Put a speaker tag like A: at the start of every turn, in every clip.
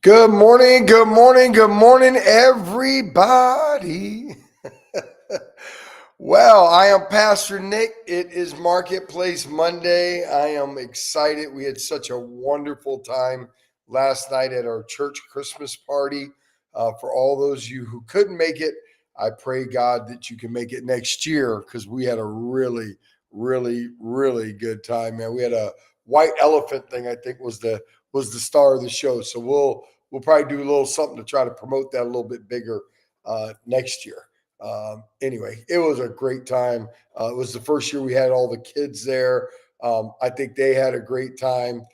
A: Good morning, good morning, good morning, everybody. Well, I am Pastor Nick. It is Marketplace Monday. I am excited. We had such a wonderful time last night at our church Christmas party. For all those of you who couldn't make it, I pray God that you can make it next year because we had a really good time, man. We had a white elephant thing, I think was the star of the show. So we'll probably do a little something to try to promote that a little bit bigger next year. Anyway, it was a great time. It was the first year we had all the kids there. I think they had a great time.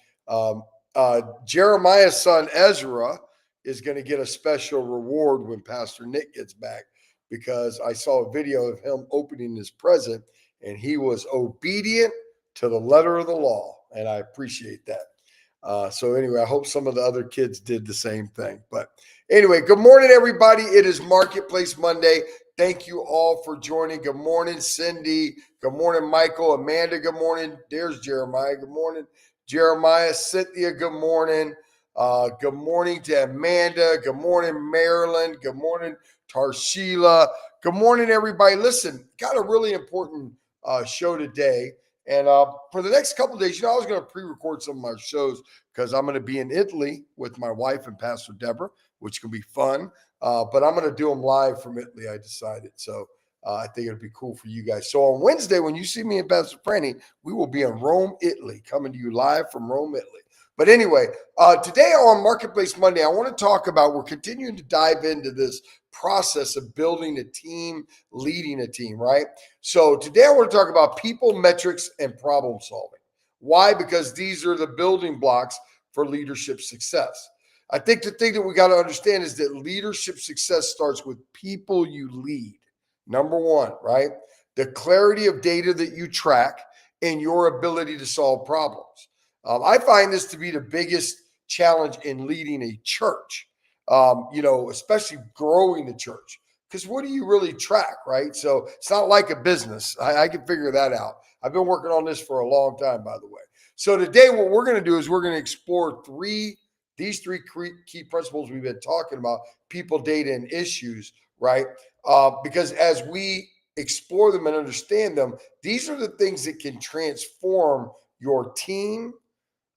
A: Jeremiah's son Ezra is going to get a special reward when Pastor Nick gets back because I saw a video of him opening his present and he was obedient to the letter of the law, and I appreciate that. So anyway, I hope some of the other kids did the same thing. But anyway, good morning, everybody. It is Marketplace Monday. Thank you all for joining. Good morning, Cindy. Good morning, Michael. Amanda, good morning. There's Jeremiah. Good morning, Jeremiah. Cynthia, good morning. Good morning to Amanda. Good morning, Marilyn. Good morning, Tarshila. Good morning, everybody. Listen, got a really important show today. And for the next couple of days, I was going to pre-record some of my shows because I'm going to be in Italy with my wife and Pastor Deborah, which can be fun. But I'm going to do them live from Italy, I decided. So I think it'll be cool for you guys. So on Wednesday, when you see me and Pastor Franny, we will be in Rome, Italy, coming to you live from Rome, Italy. But anyway, today on Marketplace Monday, I want to talk about, we're continuing to dive into this process of building a team, leading a team, right? So today I want to talk about people, metrics, and problem solving. Why? Because these are the building blocks for leadership success. I think the thing that we got to understand is that leadership success starts with people you lead. Number one, right? The clarity of data that you track and your ability to solve problems. I find this to be the biggest challenge in leading a church, especially growing the church. Because what do you really track, right? So it's not like a business. I can figure that out. I've been working on this for a long time, by the way. So today, what we're going to do is we're going to explore these three key principles we've been talking about: people, data, and issues, right? Because as we explore them and understand them, these are the things that can transform your team,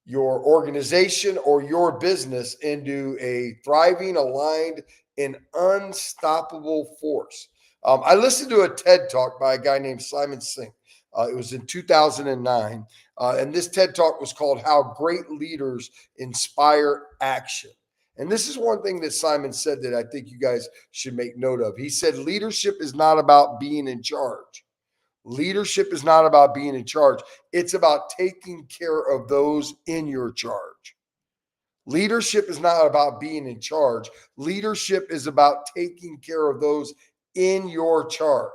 A: your organization, or your business into a thriving, aligned, and unstoppable force. I listened to a TED talk by a guy named Simon Singh. It was in 2009. And this TED talk was called How Great Leaders Inspire Action. And this is one thing that Simon said that I think you guys should make note of. He said, leadership is not about being in charge. Leadership is not about being in charge. It's about taking care of those in your charge. Leadership is not about being in charge. Leadership is about taking care of those in your charge.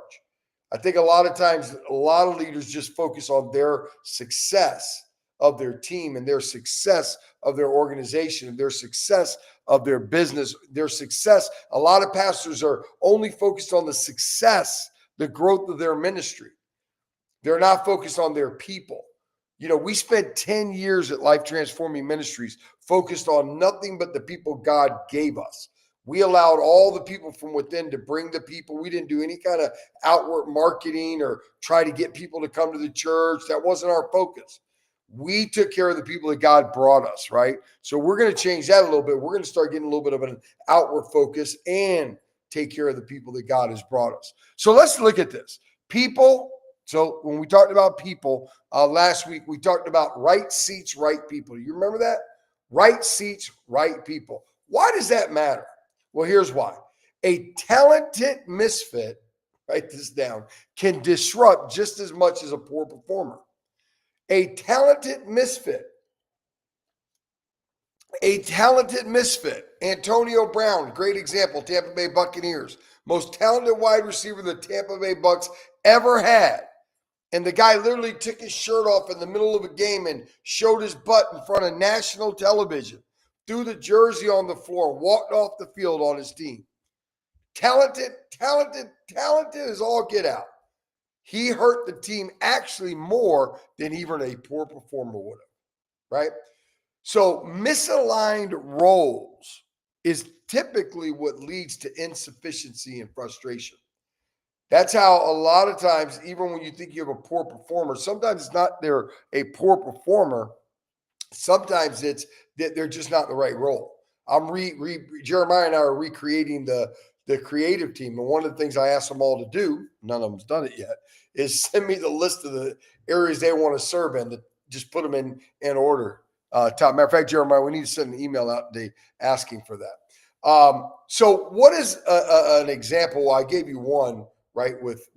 A: I think a lot of times, a lot of leaders just focus on their success of their team and their success of their organization and their success of their business, their success. A lot of pastors are only focused on the success, the growth of their ministry. They're not focused on their people. We spent 10 years at Life Transforming Ministries focused on nothing but the people God gave us. We allowed all the people from within to bring the people. We didn't do any kind of outward marketing or try to get people to come to the church. That wasn't our focus. We took care of the people that God brought us, right? So we're going to change that a little bit. We're going to start getting a little bit of an outward focus and take care of the people that God has brought us. So let's look at this. People. So when we talked about people last week, we talked about right seats, right people. You remember that? Right seats, right people. Why does that matter? Well, here's why. A talented misfit, write this down, can disrupt just as much as a poor performer. A talented misfit. Antonio Brown, great example, Tampa Bay Buccaneers. Most talented wide receiver the Tampa Bay Bucs ever had. And the guy literally took his shirt off in the middle of a game and showed his butt in front of national television, threw the jersey on the floor, walked off the field on his team. Talented as all get out. He hurt the team actually more than even a poor performer would have, right? So misaligned roles is typically what leads to insufficiency and frustration. That's how a lot of times, even when you think you have a poor performer, sometimes it's not they're a poor performer. Sometimes it's that they're just not in the right role. Jeremiah and I are recreating the creative team, and one of the things I asked them all to do, none of them's done it yet, is send me the list of the areas they want to serve in. To just put them in order. Matter of fact, Jeremiah, we need to send an email out today asking for that. So, what is an example? I gave you one, right, with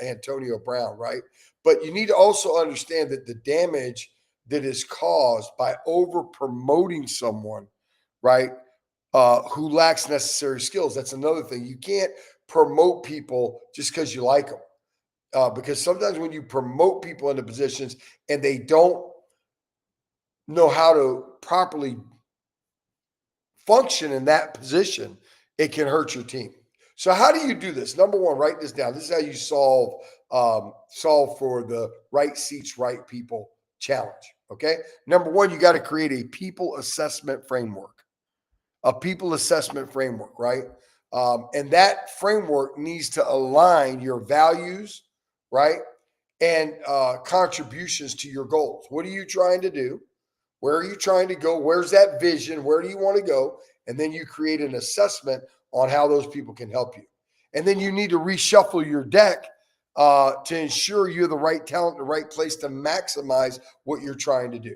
A: Antonio Brown, right? But you need to also understand that the damage that is caused by over promoting someone, right, who lacks necessary skills. That's another thing. You can't promote people just because you like them. Because sometimes when you promote people into positions and they don't know how to properly function in that position, it can hurt your team. So how do you do this? Number one, write this down. This is how you solve for the right seats, right people challenge. Okay. Number one, you got to create a people assessment framework. A people assessment framework, right? And that framework needs to align your values, right, and contributions to your goals. What are you trying to do? Where are you trying to go? Where's that vision? Where do you want to go? And then you create an assessment on how those people can help you. And then you need to reshuffle your deck to ensure you have the right talent in the right place to maximize what you're trying to do.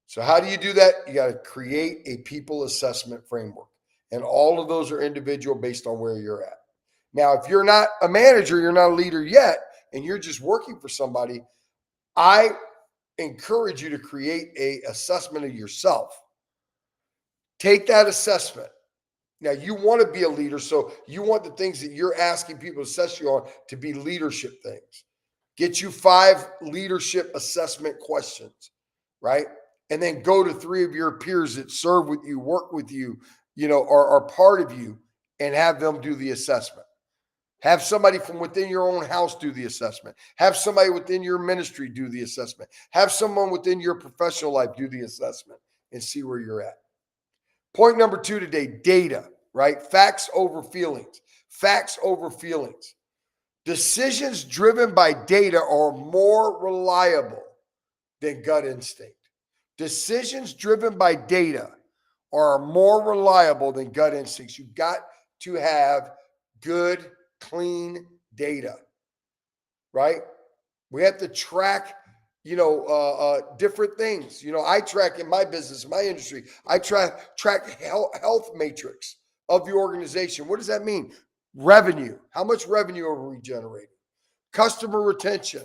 A: So how do you do that? You got to create a people assessment framework. And all of those are individual based on where you're at. Now, if you're not a manager, you're not a leader yet, and you're just working for somebody, I encourage you to create a assessment of yourself. Take that assessment. Now, you want to be a leader, so you want the things that you're asking people to assess you on to be leadership things. Get you 5 leadership assessment questions, right? And then go to 3 of your peers that serve with you, work with you, are part of you, and have them do the assessment. Have somebody from within your own house do the assessment. Have somebody within your ministry do the assessment. Have someone within your professional life do the assessment and see where you're at. Point number 2 today, data, right? Facts over feelings. Facts over feelings. Decisions driven by data are more reliable than gut instinct. Decisions driven by data are more reliable than gut instincts. You've got to have good, clean data, right? We have to track, different things. I track in my business, my industry, I track health matrix of the organization. What does that mean? Revenue. How much revenue are we generating? Customer retention.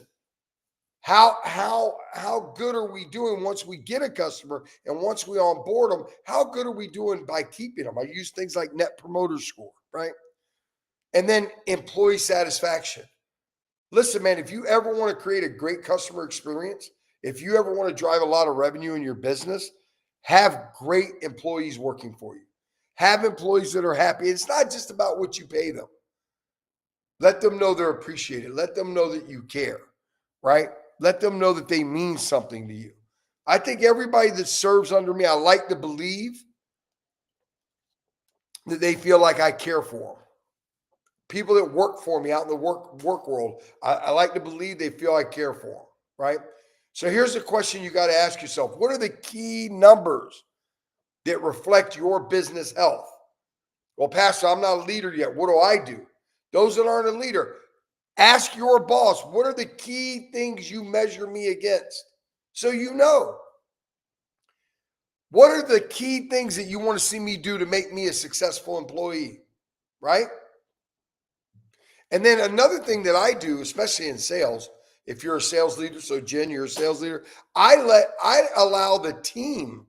A: How good are we doing once we get a customer and once we onboard them? How good are we doing by keeping them? I use things like Net Promoter Score, right? And then employee satisfaction. Listen, man, if you ever want to create a great customer experience, if you ever want to drive a lot of revenue in your business, have great employees working for you. Have employees that are happy. It's not just about what you pay them. Let them know they're appreciated. Let them know that you care, right? Let them know that they mean something to you. I think everybody that serves under me, I like to believe that they feel like I care for them. People that work for me out in the work world, I like to believe they feel I care for them, right? So here's the question you got to ask yourself. What are the key numbers that reflect your business health? Well, Pastor, I'm not a leader yet. What do I do? Those that aren't a leader, ask your boss, what are the key things you measure me against? So you know. What are the key things that you want to see me do to make me a successful employee, right? And then another thing that I do, especially in sales, if you're a sales leader, so Jen, you're a sales leader, I allow the team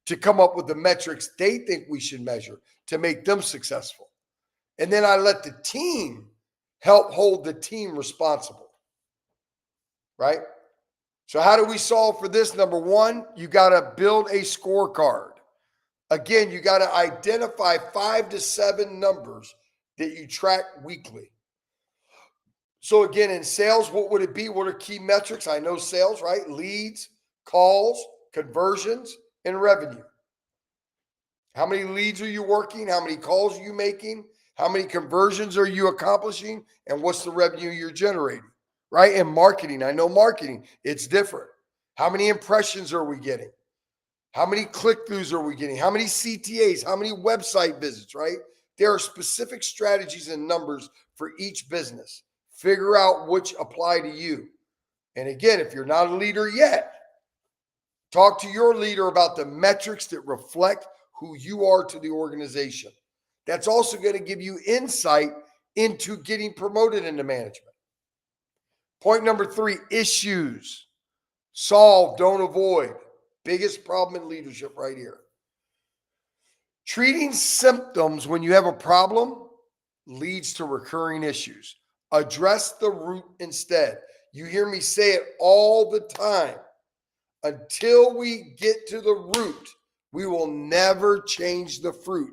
A: to come up with the metrics they think we should measure to make them successful. And then I let the team help hold the team responsible, right? So how do we solve for this? Number one, you got to build a scorecard. Again, you got to identify 5 to 7 numbers that you track weekly. So again, in sales, what would it be? What are key metrics? I know sales, right? Leads, calls, conversions, and revenue. How many leads are you working? How many calls are you making? How many conversions are you accomplishing? And what's the revenue you're generating? Right? And marketing, I know marketing, it's different. How many impressions are we getting? How many click-throughs are we getting? How many CTAs? How many website visits, right? There are specific strategies and numbers for each business. Figure out which apply to you. And again, if you're not a leader yet, talk to your leader about the metrics that reflect who you are to the organization. That's also going to give you insight into getting promoted into management. Point number 3, issues. Solve, don't avoid. Biggest problem in leadership right here. Treating symptoms when you have a problem leads to recurring issues. Address the root instead. You hear me say it all the time. Until we get to the root, we will never change the fruit.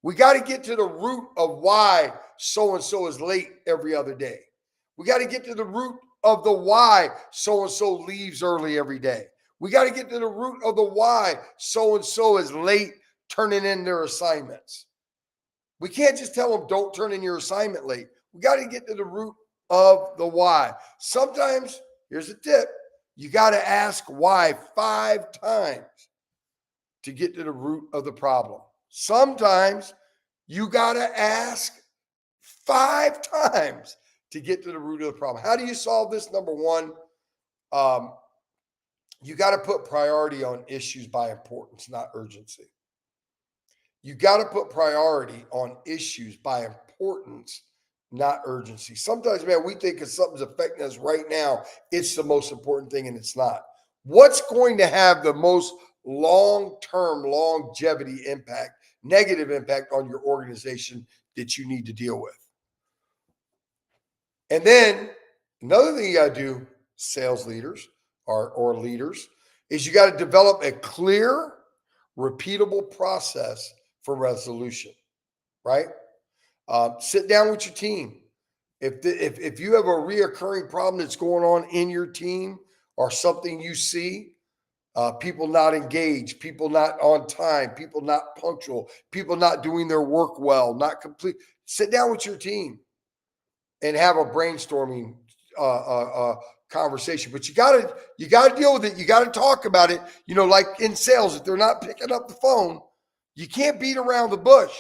A: We got to get to the root of why so-and-so is late every other day. We got to get to the root of the why so-and-so leaves early every day. We got to get to the root of the why so-and-so is late turning in their assignments. We can't just tell them don't turn in your assignment late. We got to get to the root of the why. Sometimes, here's a tip, you got to ask why 5 times to get to the root of the problem. Sometimes you got to ask 5 times to get to the root of the problem. How do you solve this? Number 1, you got to put priority on issues by importance, not urgency. You got to put priority on issues by importance, not urgency. Sometimes, man, we think if something's affecting us right now, it's the most important thing, and it's not. What's going to have the most long-term longevity impact, negative impact on your organization that you need to deal with? And then another thing you got to do, sales leaders or leaders, is you got to develop a clear, repeatable process for resolution, right? Sit down with your team. If you have a reoccurring problem that's going on in your team or something you see, people not engaged, people not on time, people not punctual, people not doing their work well, not complete, sit down with your team and have a brainstorming conversation. But you gotta deal with it. You gotta talk about it. You know, like in sales, if they're not picking up the phone, you can't beat around the bush.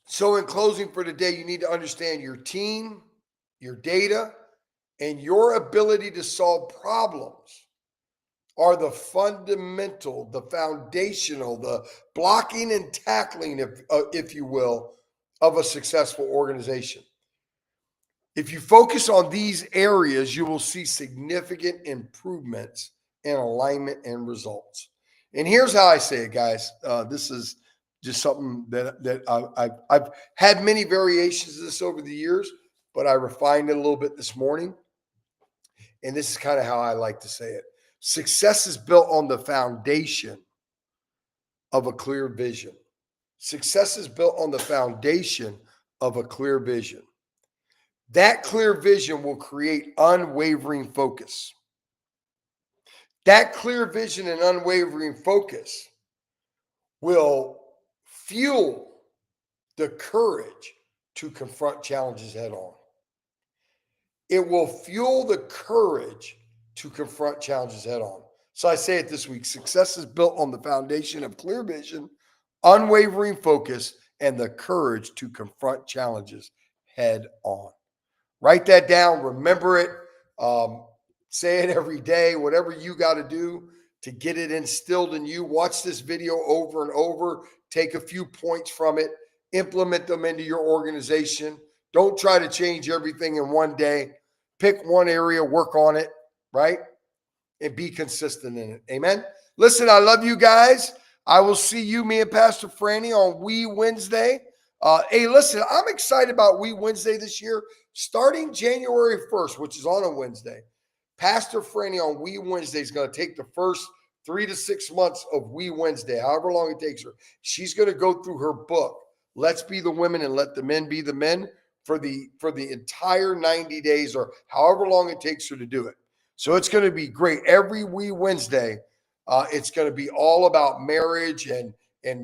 A: So in closing for today, you need to understand your team, your data, and your ability to solve problems are the fundamental, the foundational, the blocking and tackling, if you will, of a successful organization. If you focus on these areas, you will see significant improvements in alignment and results. And here's how I say it, guys. This is just something that I've had many variations of this over the years, but I refined it a little bit this morning. And this is kind of how I like to say it. Success is built on the foundation of a clear vision. Success is built on the foundation of a clear vision. That clear vision will create unwavering focus. That clear vision and unwavering focus will fuel the courage to confront challenges head on. It will fuel the courage to confront challenges head on. So I say it this week, success is built on the foundation of clear vision, unwavering focus, and the courage to confront challenges head on. Write that down. Remember it. Say it every day, whatever you got to do to get it instilled in you. Watch this video over and over. Take a few points from it. Implement them into your organization. Don't try to change everything in one day. Pick one area, work on it, right? And be consistent in it. Amen. Listen, I love you guys. I will see you, me and Pastor Franny, on We Wednesday. Hey, listen, I'm excited about We Wednesday this year. Starting January 1st, which is on a Wednesday, Pastor Franny on We Wednesday is going to take the first 3 to 6 months of We Wednesday, however long it takes her. She's going to go through her book, Let's Be the Women and Let the Men Be the Men, for the entire 90 days or however long it takes her to do it. So it's going to be great. Every We Wednesday, It's going to be all about marriage and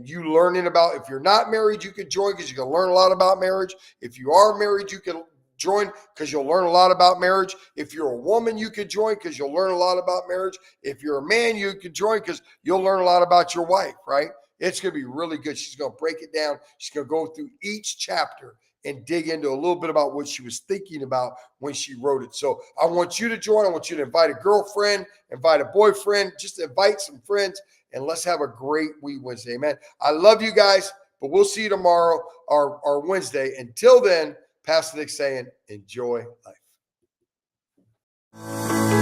A: you learning about. If you're not married, you can join because you can learn a lot about marriage. If you are married, you can join because you'll learn a lot about marriage. If you're a woman, you could join because you'll learn a lot about marriage. If you're a man, you could join because you'll learn a lot about your wife, right? It's going to be really good. She's going to break it down. She's going to go through each chapter and dig into a little bit about what she was thinking about when she wrote it. So I want you to join. I want you to invite a girlfriend, invite a boyfriend, just invite some friends, and let's have a great week Wednesday. Amen. I love you guys, but we'll see you tomorrow or Wednesday. Until then, Pastor Nick saying, enjoy life.